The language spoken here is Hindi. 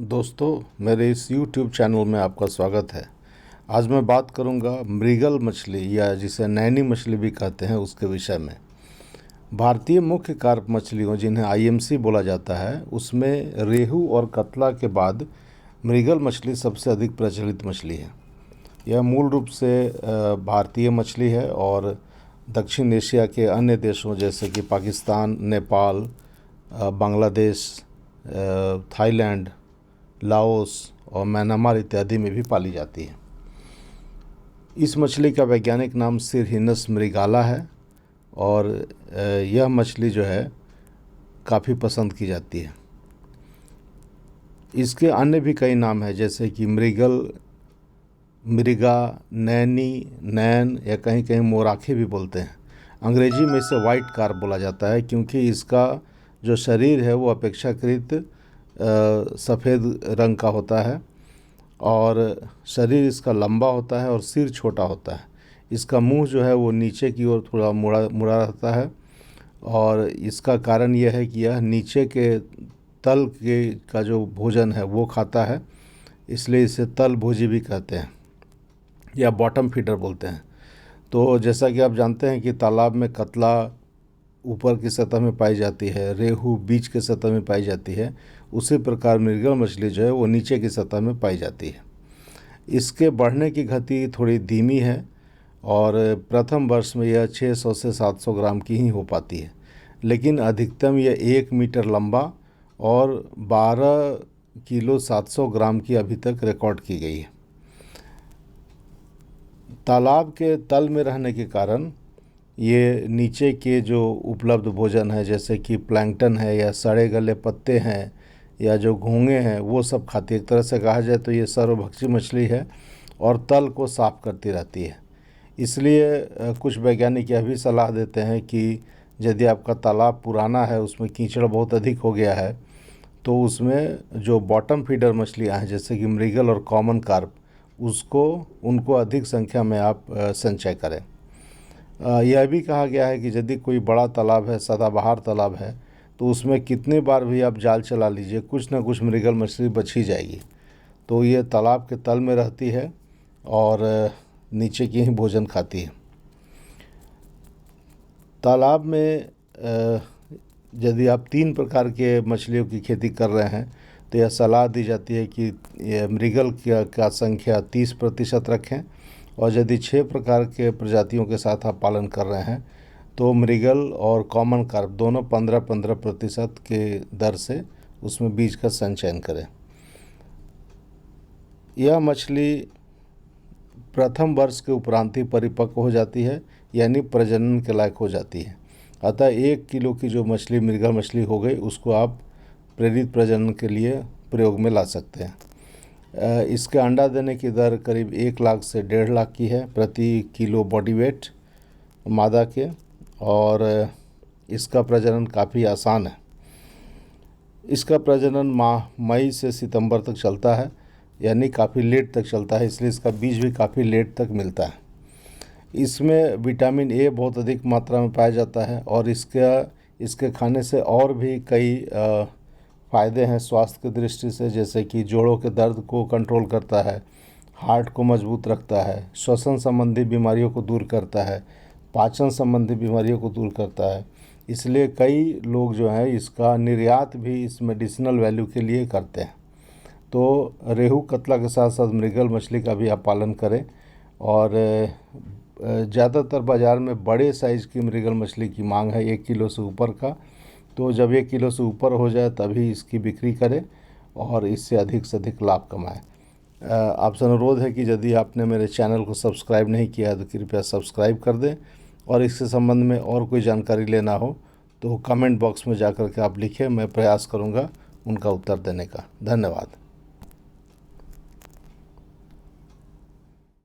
दोस्तों, मेरे इस YouTube चैनल में आपका स्वागत है। आज मैं बात करूंगा मृगल मछली या जिसे नैनी मछली भी कहते हैं उसके विषय में। भारतीय मुख्य कार्प मछलियों जिन्हें IMC बोला जाता है उसमें रेहू और कतला के बाद मृगल मछली सबसे अधिक प्रचलित मछली है। यह मूल रूप से भारतीय मछली है और दक्षिण एशिया के अन्य देशों जैसे कि पाकिस्तान, नेपाल, बांग्लादेश, थाईलैंड, लाओस और म्यांमार इत्यादि में भी पाली जाती है। इस मछली का वैज्ञानिक नाम सिरहिनस मृगाला है और यह मछली जो है काफ़ी पसंद की जाती है। इसके अन्य भी कई नाम हैं जैसे कि मृगल, मृगा, नैनी, नैन या कहीं कहीं मोराखे भी बोलते हैं। अंग्रेजी में इसे वाइट कार्प बोला जाता है क्योंकि इसका जो शरीर है वो अपेक्षाकृत सफ़ेद रंग का होता है और शरीर इसका लंबा होता है और सिर छोटा होता है। इसका मुंह जो है वो नीचे की ओर थोड़ा मुड़ा रहता है और इसका कारण यह है कि यह नीचे के तल के का जो भोजन है वो खाता है, इसलिए इसे तल भोजी भी कहते हैं या बॉटम फीडर बोलते हैं। तो जैसा कि आप जानते हैं कि तालाब में कतला ऊपर की सतह में पाई जाती है, रेहू बीच के सतह में पाई जाती है, उसी प्रकार मृगल मछली जो है वो नीचे की सतह में पाई जाती है। इसके बढ़ने की गति थोड़ी धीमी है और प्रथम वर्ष में यह 600 से 700 ग्राम की ही हो पाती है, लेकिन अधिकतम यह 1 मीटर लंबा और 12 किलो 700 ग्राम की अभी तक रिकॉर्ड की गई है। तालाब के तल में रहने के कारण ये नीचे के जो उपलब्ध भोजन है जैसे कि प्लैंकटन है या सड़े गले पत्ते हैं या जो घोंगे हैं वो सब खाती है। एक तरह से कहा जाए तो ये सर्वभक्षी मछली है और तल को साफ करती रहती है। इसलिए कुछ वैज्ञानिक यह भी सलाह देते हैं कि यदि आपका तालाब पुराना है, उसमें कीचड़ बहुत अधिक हो गया है, तो उसमें जो बॉटम फीडर मछलियाँ हैं जैसे कि मृगल और कॉमन कार्प उनको अधिक संख्या में आप संचय करें। यह भी कहा गया है कि यदि कोई बड़ा तालाब है, सदाबहार तालाब है, तो उसमें कितने बार भी आप जाल चला लीजिए कुछ ना कुछ मृगल मछली बच ही जाएगी। तो ये तालाब के तल में रहती है और नीचे की ही भोजन खाती है। तालाब में यदि आप 3 प्रकार के मछलियों की खेती कर रहे हैं तो यह सलाह दी जाती है कि यह मृगल का संख्या 30% रखें और यदि 6 प्रकार के प्रजातियों के साथ आप पालन कर रहे हैं तो मृगल और कॉमन कार्प दोनों 15-15% के दर से उसमें बीज का संचयन करें। यह मछली प्रथम वर्ष के उपरांत ही परिपक्व हो जाती है, यानी प्रजनन के लायक हो जाती है। अतः 1 किलो की जो मछली मृगल मछली हो गई उसको आप प्रेरित प्रजनन के लिए प्रयोग में ला सकते हैं। इसके अंडा देने की दर करीब 1 लाख से 1.5 लाख की है प्रति किलो बॉडी वेट मादा के, और इसका प्रजनन काफ़ी आसान है। इसका प्रजनन माह मई से सितंबर तक चलता है, यानी काफ़ी लेट तक चलता है, इसलिए इसका बीज भी काफ़ी लेट तक मिलता है। इसमें विटामिन ए बहुत अधिक मात्रा में पाया जाता है और इसके खाने से और भी कई फ़ायदे हैं स्वास्थ्य की दृष्टि से, जैसे कि जोड़ों के दर्द को कंट्रोल करता है, हार्ट को मजबूत रखता है, श्वसन संबंधी बीमारियों को दूर करता है, पाचन संबंधी बीमारियों को दूर करता है। इसलिए कई लोग जो है इसका निर्यात भी इस मेडिसिनल वैल्यू के लिए करते हैं। तो रेहू कतला के साथ साथ मृगल मछली का भी आप पालन करें और ज़्यादातर बाज़ार में बड़े साइज़ की मृगल मछली की मांग है 1 किलो से ऊपर का। तो जब 1 किलो से ऊपर हो जाए तभी इसकी बिक्री करें और इससे अधिक से अधिक लाभ कमाएं। आपसे अनुरोध है कि यदि आपने मेरे चैनल को सब्सक्राइब नहीं किया है तो कृपया सब्सक्राइब कर दें और इसके संबंध में और कोई जानकारी लेना हो तो कमेंट बॉक्स में जाकर के आप लिखें, मैं प्रयास करूंगा उनका उत्तर देने का। धन्यवाद।